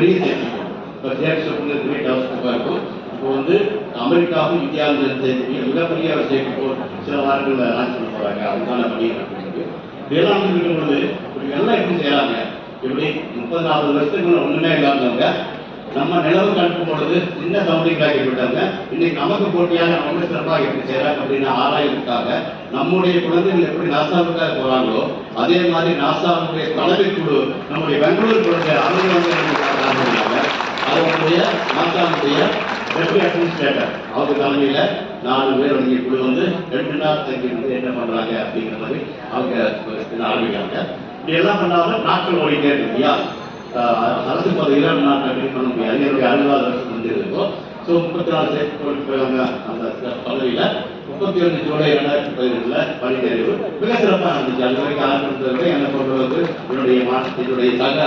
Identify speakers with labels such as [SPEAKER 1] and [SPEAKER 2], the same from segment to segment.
[SPEAKER 1] பெரிய செய்தி. இப்போ சேஃப்டி கிரேட் அவசியமாக இருக்கும். இப்போ வந்து அமெரிக்காவும் இந்தியாவும் சேர்த்து மிகப்பெரிய சேஃப்டி சில வாரங்களில் லான்ச் பண்ண போகிறாங்க. அதுக்கான பணிகள் இதெல்லாம் இருக்கும்போது எல்லாம் எப்படி செய்யறாங்க? இப்படி 30-40 வருஷத்துக்கு ஒண்ணுமே இல்லாதவங்க நம்ம நிலவுக்கு அனுப்பும் பொழுது சின்ன சவுண்டிங் ராக்கெட் விட்டாங்க. இன்னைக்கு நமக்கு போட்டியாக நம்ம சிறப்பாக எப்படி செய்யறாங்க அப்படின்னு ஆராய்வதற்காக நம்முடைய குழந்தைகள் எப்படி நாசாவுக்காக போறாங்களோ அதே மாதிரி நாசாவுடைய தலைமை குழு நம்முடைய பெங்களூர் குழந்தை அவங்க அதனுடைய நாசாவுடைய டெப்டி அட்மினிஸ்ட்ரேட்டர் அவங்க தலைமையில 4 பேர் அடங்கிய குழு வந்து 2 நாள் தங்கி வந்து என்ன பண்றாங்க அப்படிங்கிற மாதிரி அவங்க ஆரம்பிக்கிறாங்க. இப்படி எல்லாம் பண்ணாம நாட்கள் ஓடிட்டே இருக்கு இல்லையா? அரசு பதவியில நான் கண்டிப்பாக பண்ண முடியாது. என்னுடைய 60வது வருஷம் வந்துருக்கோம். ஸோ 34 சேர்த்து அந்த பதவியில 31 ஜூலை 2017 பணி நிறைவு மிக சிறப்பாக இருந்துச்சு. அது வரைக்கும் ஆரம்பித்தது என்னை கொண்டு என்னுடைய மாநிலத்தினுடைய சக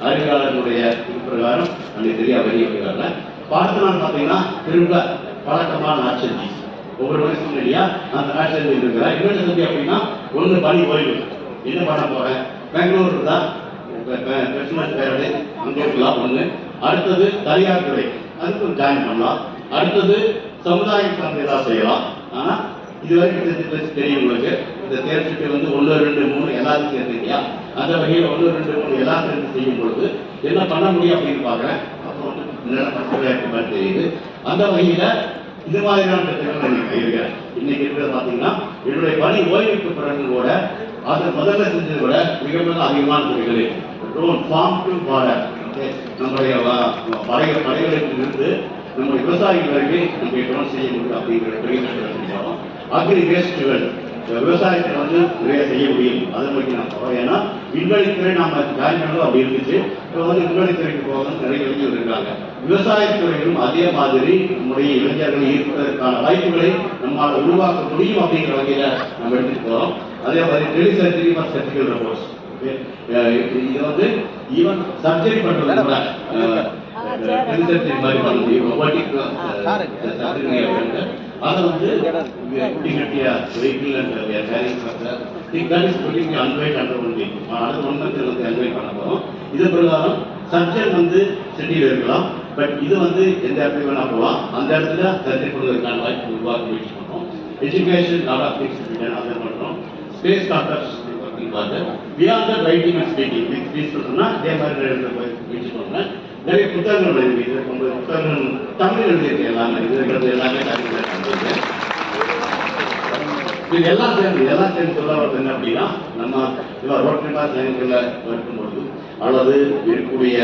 [SPEAKER 1] அறிவியலாளர்களுடைய பிரகாரம் அன்னைக்கு சரியா வெளியே போயிடல. பார்த்து நான் பார்த்தீங்கன்னா திரும்ப பழக்கமான ஆட்சி ஒவ்வொரு வயசும் இல்லையா அந்த ஆட்சி இருக்கிறேன். இன்னொரு சந்தி அப்படின்னா ஒன்று பணி ஓய்வு என்ன பண்ண போறேன்? பெங்களூர் தான் கிறிஸ்துமஸ் பேரடை அங்கே இருக்கலாம் ஒன்று. அடுத்தது தனியார் துறை அதுக்கு ஜாயின் பண்ணலாம். அடுத்தது சமுதாயம் சார்ந்த ஏதாவது செய்யலாம். ஆனால் இதுவரைக்கும் தெரியும் உங்களுக்கு இந்த தேர்ச்சிக்கு வந்து 1, 2, 3 எல்லாத்தையும் சேர்த்து இல்லையா? அந்த வகையில் 1, 2, 3 எல்லாம் சேர்ந்து செய்யும் பொழுது என்ன பண்ண முடியும் அப்படின்னு பார்க்குறேன். அப்புறம் தெரியுது. அந்த வகையில இது மாதிரியான திட்டங்கள் எனக்கு இருக்கிறேன். இன்னைக்கு இருக்கிறத பார்த்தீங்கன்னா என்னுடைய பணி ஓய்வுக்கு பிறகு கூட அது முதல்ல செஞ்சதை விட மிக மிக அதிகமான துறைகளில் ட்ரோன் ஃபார்ம் டு பார்டர் நம்முடைய படைகளுக்கு இருந்து நம்முடைய விவசாயிகள் வரைக்கும் நம்ம ட்ரோன் செய்ய முடியும் அப்படிங்கிற பெரிய செஞ்சோம். அக்ரி வேஸ்ட் விவசாயத்தில் வந்து நிறைய செய்ய முடியும். அதை பற்றி நான் சொல்றேன். ஏன்னா விண்வெளித்துறை நாம ஜாயின் பண்ணணும் அப்படி இருந்துச்சு. இப்போ வந்து விண்வெளித்துறைக்கு போகணும் நிறைய இளைஞர்கள் இருக்காங்க. விவசாயத்துறையிலும் அதே மாதிரி நம்முடைய இளைஞர்களை ஈர்ப்பதற்கான வாய்ப்புகளை நம்மளால் உருவாக்க முடியும் அப்படிங்கிற வகையில நம்ம எடுத்துட்டு போறோம். அதே மாதிரி டெலிசர்ஜரி ஃபார் சர்ஜிக்கல் ரோபோட்ஸ் இது வந்து ஈவன் சர்ஜரி பண்றது கூட டெலிசர்ஜரி மாதிரி பண்ண முடியும். ரொபோட்டிக் சர்ஜரி அதை வந்து குட்டிகட்டிய வெஹிக்கிள் அன்வைட் அண்டர் ஒன்லி அது 1 அன்வைட் பண்ண போறோம். இது பிரகாரம் சர்ஜன் வந்து சிட்டியில் இருக்கலாம். பட் இது வந்து எந்த இடத்துல வேணா போகலாம். அந்த இடத்துல சர்ஜரி பண்ணுவதற்கான வாய்ப்பு உருவாக்க முயற்சி பண்ணுறோம். எஜுகேஷன் லாட் ஆஃப் திங்ஸ் அதை பண்ணுறோம். ஸ்பேஸ் கான்டாக்ட்ஸ் பார்த்து beyond the writing and speaking speech சொல்றோம்னா இதே மாதிரி முயற்சி பண்ணுறேன். நிறைய புத்தகங்கள் எழுதி புத்தகங்கள் தமிழ் எழுதியிருக்கு. எல்லாமே இது எல்லாமே இது எல்லாம் சேர்ந்து சொல்ல வருது என்ன அப்படின்னா நம்ம ரோட்டரி இருக்கும்பொழுது அல்லது இருக்கக்கூடிய